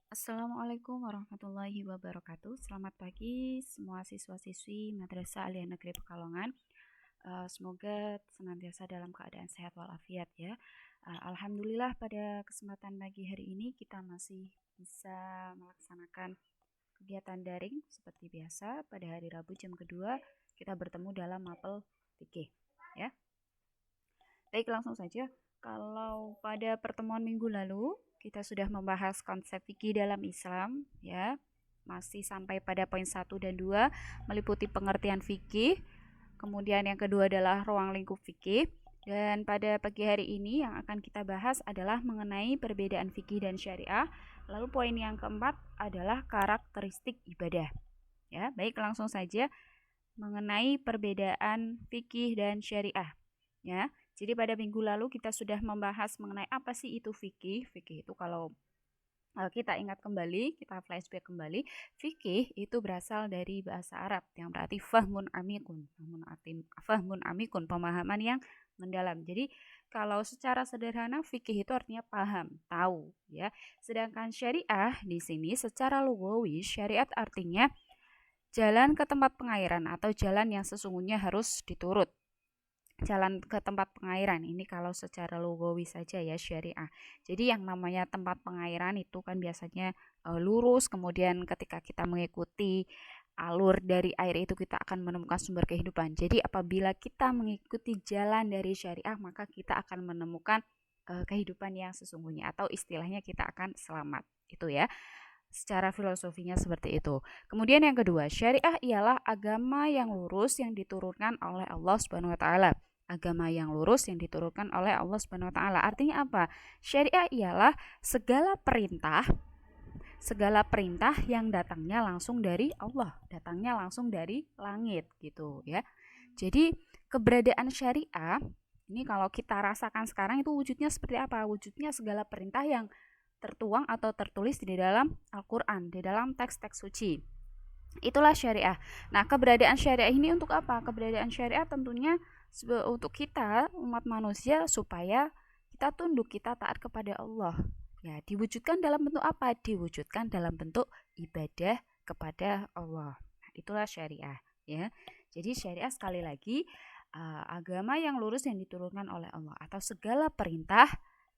Assalamualaikum warahmatullahi wabarakatuh. Selamat pagi semua siswa-siswi Madrasah Aliyah Negeri Pekalongan. Semoga senantiasa dalam keadaan sehat walafiat ya. Alhamdulillah pada kesempatan pagi hari ini kita masih bisa melaksanakan kegiatan daring seperti biasa. Pada hari Rabu jam kedua kita bertemu dalam mapel fikih ya. Baik, langsung saja. Kalau pada pertemuan minggu lalu kita sudah membahas konsep fikih dalam Islam ya. Masih sampai pada poin 1 dan 2 meliputi pengertian fikih. Kemudian yang kedua adalah ruang lingkup fikih. Dan pada pagi hari ini yang akan kita bahas adalah mengenai perbedaan fikih dan syariah. Lalu poin yang keempat adalah karakteristik ibadah. Ya, baik langsung saja mengenai perbedaan fikih dan syariah. Ya, jadi pada minggu lalu kita sudah membahas mengenai apa sih itu fikih. Fikih itu kalau kita ingat kembali, kita flashback kembali, fikih itu berasal dari bahasa Arab yang berarti fahmun amikun. Fahmun amikun, pemahaman yang mendalam. Jadi kalau secara sederhana fikih itu artinya paham, tahu ya. Sedangkan syariah di sini secara lugawi syariat artinya jalan ke tempat pengairan atau jalan yang sesungguhnya harus diturut. Jalan ke tempat pengairan ini kalau secara logawi saja ya syariah. Jadi yang namanya tempat pengairan itu kan biasanya lurus, kemudian ketika kita mengikuti alur dari air itu kita akan menemukan sumber kehidupan. Jadi apabila kita mengikuti jalan dari syariah maka kita akan menemukan kehidupan yang sesungguhnya atau istilahnya kita akan selamat. Itu ya. Secara filosofinya seperti itu. Kemudian yang kedua, syariah ialah agama yang lurus yang diturunkan oleh Allah Subhanahu wa taala. Agama yang lurus yang diturunkan oleh Allah Subhanahu wa taala. Artinya apa? Syariah ialah segala perintah yang datangnya langsung dari Allah, datangnya langsung dari langit gitu ya. Jadi keberadaan syariah ini kalau kita rasakan sekarang itu wujudnya seperti apa? Wujudnya segala perintah yang tertuang atau tertulis di dalam Al-Quran, di dalam teks-teks suci. Itulah syariah. Nah, keberadaan syariah ini untuk apa? Keberadaan syariah tentunya untuk kita, umat manusia, supaya kita tunduk, kita taat kepada Allah. Ya, diwujudkan dalam bentuk apa? Diwujudkan dalam bentuk ibadah kepada Allah. Nah, itulah syariah. Ya, jadi syariah sekali lagi agama yang lurus yang diturunkan oleh Allah atau segala perintah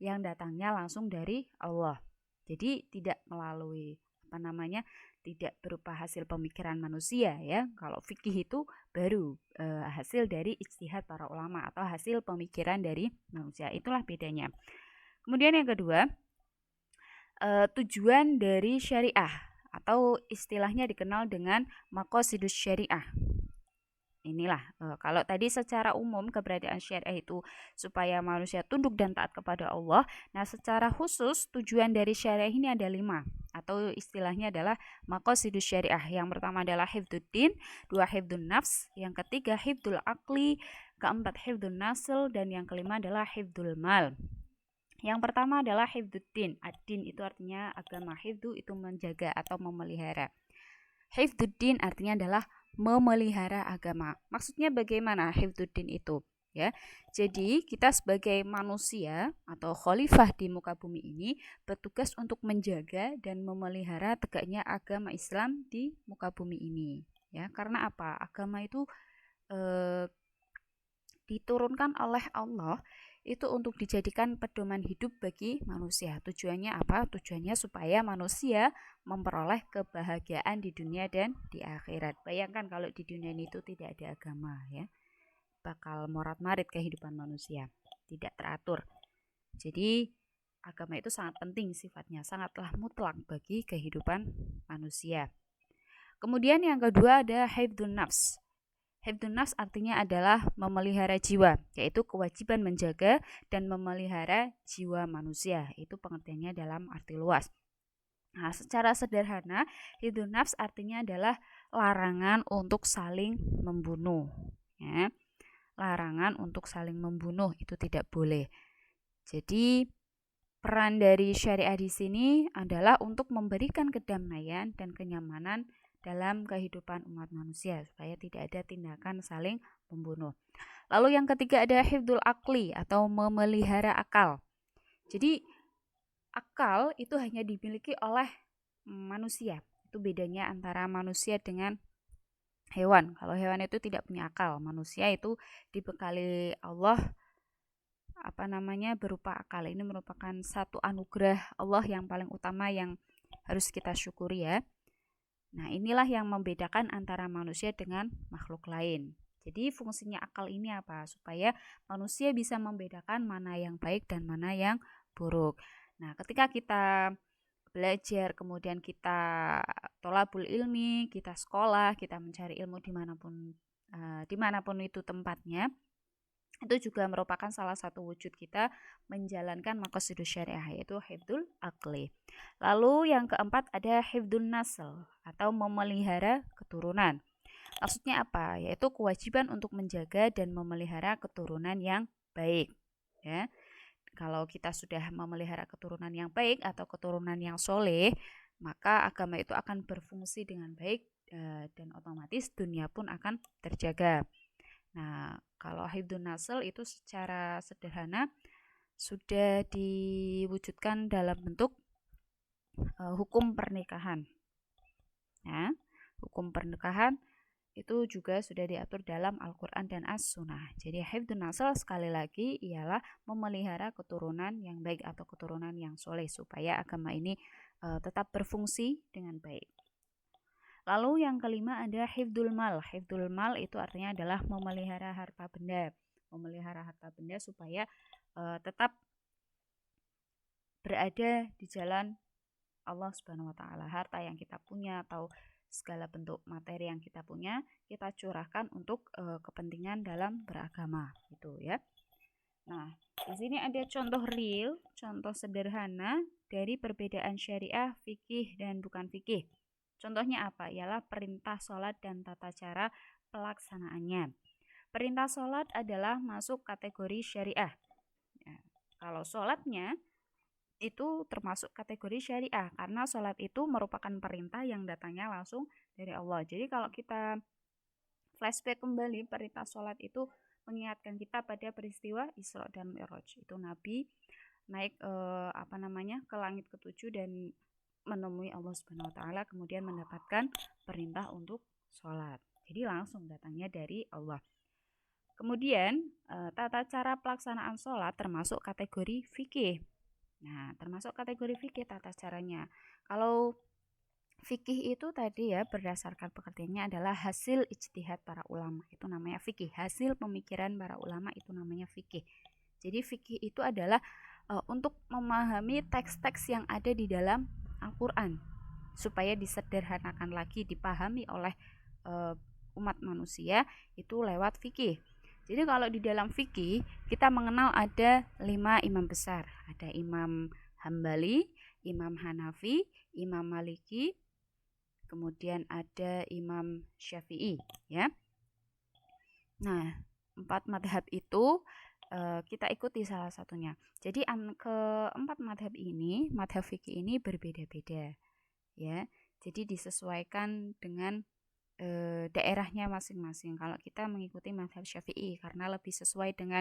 yang datangnya langsung dari Allah. Jadi tidak melalui tidak berupa hasil pemikiran manusia ya. Kalau fikih itu baru hasil dari ijtihad para ulama atau hasil pemikiran dari manusia. Itulah bedanya. Kemudian yang kedua, tujuan dari syariah atau istilahnya dikenal dengan maqasidus syariah. Inilah kalau tadi secara umum keberadaan syariah itu supaya manusia tunduk dan taat kepada Allah. Nah, secara khusus tujuan dari syariah ini ada 5 atau istilahnya adalah maqasidus syariah. Yang pertama adalah hifdzuddin, 2 hifdzun nafs, yang ketiga hifdzul aqli, keempat hifdzun nasl, dan yang kelima adalah hifdzul mal. Yang pertama adalah hifdzuddin. Ad-din itu artinya agama, hifdzu itu menjaga atau memelihara. Hifdzuddin artinya adalah memelihara agama. Maksudnya bagaimana hifdzuddin itu? Ya, jadi kita sebagai manusia atau khalifah di muka bumi ini bertugas untuk menjaga dan memelihara tegaknya agama Islam di muka bumi ini. Ya, karena apa? Agama itu diturunkan oleh Allah itu untuk dijadikan pedoman hidup bagi manusia. Tujuannya apa? Tujuannya supaya manusia memperoleh kebahagiaan di dunia dan di akhirat. Bayangkan kalau di dunia ini itu tidak ada agama ya. Bakal morat-marit kehidupan manusia, tidak teratur. Jadi agama itu sangat penting sifatnya, sangatlah mutlak bagi kehidupan manusia. Kemudian yang kedua ada hifdzun nafs. Hifdzun nafs artinya adalah memelihara jiwa, yaitu kewajiban menjaga dan memelihara jiwa manusia. Itu pengertiannya dalam arti luas. Nah, secara sederhana, hifdzun nafs artinya adalah larangan untuk saling membunuh. Ya. Larangan untuk saling membunuh itu tidak boleh. Jadi peran dari syariah di sini adalah untuk memberikan kedamaian dan kenyamanan dalam kehidupan umat manusia supaya tidak ada tindakan saling membunuh. Lalu yang ketiga ada hifdzul aqli atau memelihara akal. Jadi akal itu hanya dimiliki oleh manusia. Itu bedanya antara manusia dengan hewan. Kalau hewan itu tidak punya akal, manusia itu dibekali Allah berupa akal. Ini merupakan satu anugerah Allah yang paling utama yang harus kita syukuri ya. Nah, inilah yang membedakan antara manusia dengan makhluk lain. Jadi fungsinya akal ini apa? Supaya manusia bisa membedakan mana yang baik dan mana yang buruk. Nah, ketika kita belajar, kemudian kita tolabul ilmi, kita sekolah, kita mencari ilmu dimanapun itu tempatnya, itu juga merupakan salah satu wujud kita menjalankan maqasidus syariah, yaitu hifdzul aqli. Lalu yang keempat ada hifdzun nasl atau memelihara keturunan. Maksudnya apa? Yaitu kewajiban untuk menjaga dan memelihara keturunan yang baik. Ya, kalau kita sudah memelihara keturunan yang baik atau keturunan yang soleh, maka agama itu akan berfungsi dengan baik dan otomatis dunia pun akan terjaga. Nah, kalau hifdzun nasl itu secara sederhana sudah diwujudkan dalam bentuk hukum pernikahan. Ya, hukum pernikahan itu juga sudah diatur dalam Al-Quran dan As-Sunnah. Jadi hifdzun nasl sekali lagi ialah memelihara keturunan yang baik atau keturunan yang soleh supaya agama ini tetap berfungsi dengan baik. Lalu yang kelima ada hifdzul mal. Hifdzul mal itu artinya adalah memelihara harta benda. Memelihara harta benda supaya tetap berada di jalan Allah Subhanahu wa taala. Harta yang kita punya atau segala bentuk materi yang kita punya, kita curahkan untuk kepentingan dalam beragama, gitu ya. Nah, di sini ada contoh real, contoh sederhana dari perbedaan syariah, fikih dan bukan fikih. Contohnya apa? Ialah perintah sholat dan tata cara pelaksanaannya. Perintah sholat adalah masuk kategori syariah. Ya, kalau sholatnya itu termasuk kategori syariah karena sholat itu merupakan perintah yang datangnya langsung dari Allah. Jadi kalau kita flashback kembali, perintah sholat itu mengingatkan kita pada peristiwa Isra dan Mi'raj. Itu Nabi naik ke langit ketujuh dan menemui Allah Subhanahu wa taala, kemudian mendapatkan perintah untuk sholat. Jadi langsung datangnya dari Allah. Kemudian tata cara pelaksanaan sholat termasuk kategori fikih. Nah, termasuk kategori fikih tata caranya. Kalau fikih itu tadi ya berdasarkan pengertiannya adalah hasil ijtihad para ulama. Itu namanya fikih. Hasil pemikiran para ulama itu namanya fikih. Jadi fikih itu adalah untuk memahami teks-teks yang ada di dalam Al-Quran supaya disederhanakan lagi, dipahami oleh umat manusia itu lewat fikih. Jadi kalau di dalam fikih kita mengenal ada 5 imam besar. Ada Imam Hambali, Imam Hanafi, Imam Maliki, kemudian ada Imam Syafi'i ya. Nah, 4 madhab itu kita ikuti salah satunya. Jadi keempat madhab ini, madhab fikih ini berbeda-beda ya. Jadi disesuaikan dengan daerahnya masing-masing. Kalau kita mengikuti madhab Syafi'i karena lebih sesuai dengan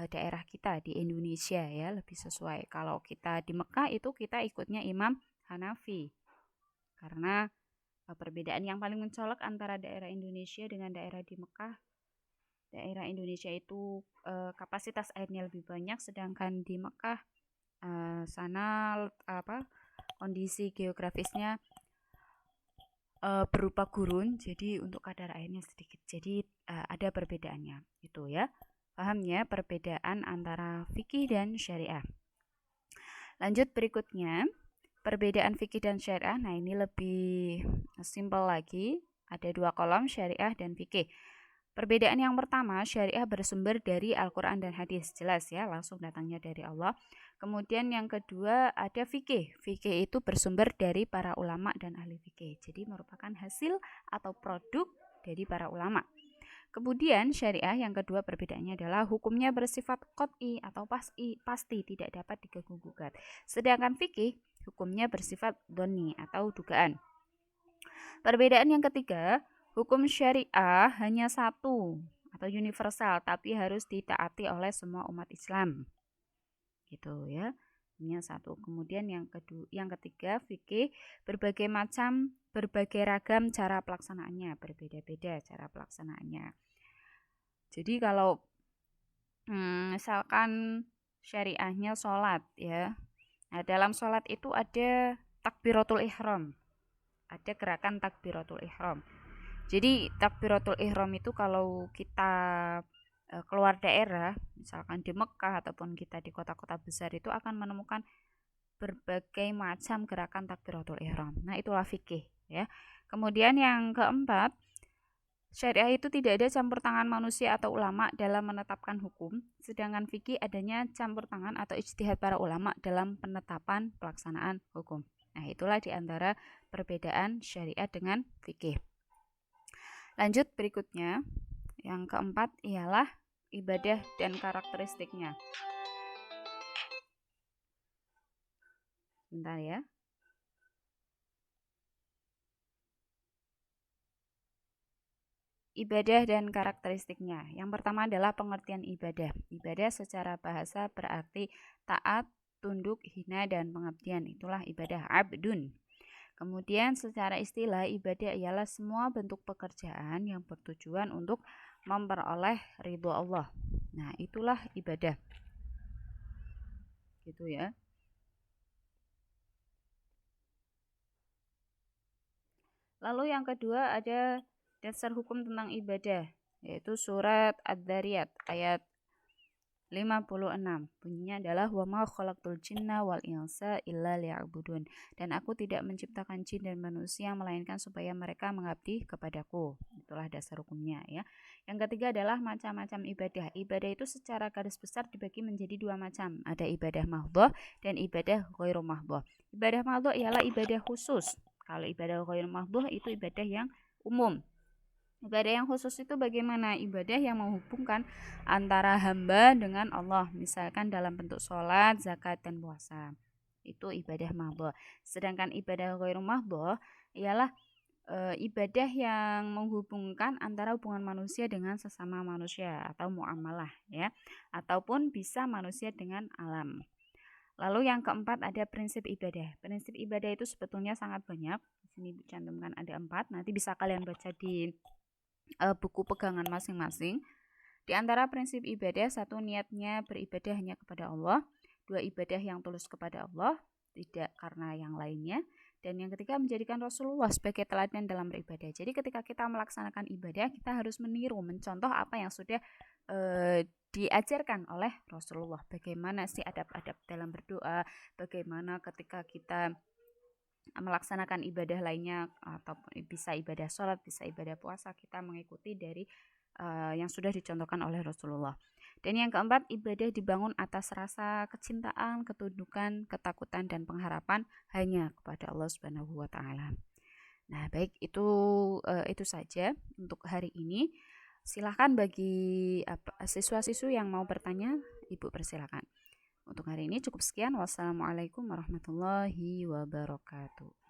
daerah kita di Indonesia ya, lebih sesuai. Kalau kita di Mekah itu kita ikutnya Imam Hanafi karena perbedaan yang paling mencolok antara daerah Indonesia dengan daerah di Mekah, daerah Indonesia itu kapasitas airnya lebih banyak, sedangkan di Mekah sana kondisi geografisnya berupa gurun, jadi untuk kadar airnya sedikit. Jadi ada perbedaannya itu ya. Paham ya perbedaan antara fikih dan syariah. Lanjut berikutnya, perbedaan fikih dan syariah. Nah, ini lebih simpel lagi. Ada 2 kolom, syariah dan fikih. Perbedaan yang pertama, syariah bersumber dari Al-Quran dan hadis. Jelas ya, langsung datangnya dari Allah. Kemudian yang kedua ada fikih. Fikih itu bersumber dari para ulama dan ahli fikih. Jadi merupakan hasil atau produk dari para ulama. Kemudian syariah yang kedua perbedaannya adalah hukumnya bersifat qat'i atau pasti tidak dapat diganggu-gugat. Sedangkan fikih hukumnya bersifat dhonni atau dugaan. Perbedaan yang ketiga, hukum syariah hanya satu atau universal tapi harus ditaati oleh semua umat Islam. Gitu ya. Ini satu. Kemudian yang ketiga, fikih berbagai ragam cara pelaksanaannya, berbeda-beda cara pelaksanaannya. Jadi kalau misalkan syariahnya sholat ya. Nah, dalam sholat itu ada takbiratul ihram. Ada gerakan takbiratul ihram. Jadi takbiratul ihram itu kalau kita keluar daerah, misalkan di Mekah ataupun kita di kota-kota besar itu akan menemukan berbagai macam gerakan takbiratul ihram. Nah, itulah fikih ya. Kemudian yang keempat, syariah itu tidak ada campur tangan manusia atau ulama dalam menetapkan hukum, sedangkan fikih adanya campur tangan atau ijtihad para ulama dalam penetapan pelaksanaan hukum. Nah, itulah diantara perbedaan syariat dengan fikih. Lanjut berikutnya, yang keempat ialah ibadah dan karakteristiknya. Bentar ya. Ibadah dan karakteristiknya. Yang pertama adalah pengertian ibadah. Ibadah secara bahasa berarti taat, tunduk, hina, dan pengabdian. Itulah ibadah abdun. Kemudian secara istilah ibadah ialah semua bentuk pekerjaan yang bertujuan untuk memperoleh ridho Allah. Nah, itulah ibadah. Gitu ya. Lalu yang kedua ada dasar hukum tentang ibadah, yaitu surat Ad-Dzariyat ayat 56. Bunyinya adalah wa ma khalaqtul jinna wal insa illa liya'budun. Dan aku tidak menciptakan jin dan manusia melainkan supaya mereka mengabdi kepadaku. Itulah dasar hukumnya ya. Yang ketiga adalah macam-macam ibadah. Ibadah itu secara garis besar dibagi menjadi dua macam. Ada ibadah mahdhah dan ibadah ghairu mahdhah. Ibadah mahdhah ialah ibadah khusus. Kalau ibadah ghairu mahdhah itu ibadah yang umum. Ibadah yang khusus itu bagaimana? Ibadah yang menghubungkan antara hamba dengan Allah, misalkan dalam bentuk sholat, zakat, dan puasa. Itu ibadah mahdhah. Sedangkan ibadah ghairu mahdhah ialah ibadah yang menghubungkan antara hubungan manusia dengan sesama manusia atau muamalah ya, ataupun bisa manusia dengan alam. Lalu yang keempat ada prinsip ibadah. Prinsip ibadah itu sebetulnya sangat banyak. Di sini dicantumkan ada 4. Nanti bisa kalian baca di buku pegangan masing-masing. Di antara prinsip ibadah, satu, niatnya beribadah hanya kepada Allah. Dua, ibadah yang tulus kepada Allah, tidak karena yang lainnya. Dan yang ketiga, menjadikan Rasulullah sebagai teladan dalam beribadah. Jadi ketika kita melaksanakan ibadah, kita harus meniru, mencontoh apa yang sudah diajarkan oleh Rasulullah. Bagaimana sih adab-adab dalam berdoa, bagaimana ketika kita melaksanakan ibadah lainnya, atau bisa ibadah sholat, bisa ibadah puasa, kita mengikuti dari yang sudah dicontohkan oleh Rasulullah. Dan yang keempat, ibadah dibangun atas rasa kecintaan, ketundukan, ketakutan, dan pengharapan hanya kepada Allah Subhanahu wa Ta'ala. Nah, baik, itu saja untuk hari ini. Silahkan bagi siswa-siswi yang mau bertanya, Ibu persilakan. Untuk hari ini cukup sekian. Wassalamualaikum warahmatullahi wabarakatuh.